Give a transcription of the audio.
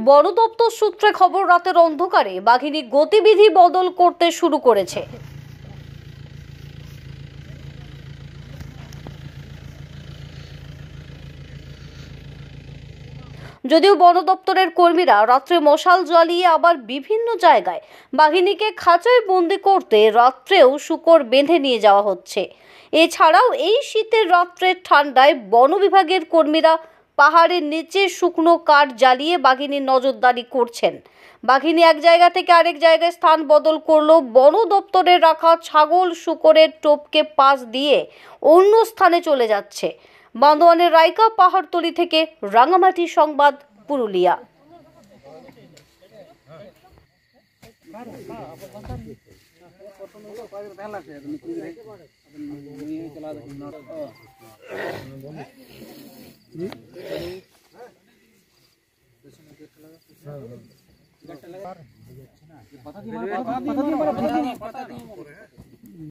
বন দপ্তর সূত্রে খবর, রাতের অন্ধকারে বাঘিনী গতিবিধি বদল করতে শুরু করেছে। যদিও বন দপ্তরের কর্মীরা রাত্রে মশাল জ্বালিয়ে আবার বিভিন্ন জায়গায় বাঘিনীকে খাঁচায় বন্দি করতে রাত্রেও শূকর বেঁধে নিয়ে যাওয়া হচ্ছে। এছাড়াও এই শীতের রাত্রের ঠান্ডায় বন বিভাগের কর্মীরা পাহাড়ের নিচে শুকনো কাঠ জ্বালিয়ে বাঘিনীর নজরদারি করছেন। বাঘিনী এক জায়গা থেকে আরেক জায়গায় স্থান বদল করলেও বন দপ্তরের রাখা ছাগল শূকরের টোপকে পাশ দিয়ে অন্য স্থানে চলে যাচ্ছে। বান্দোয়ানের রাইকা পাহাড়তলি থেকে রাঙামাটি সংবাদ, পুরুলিয়া।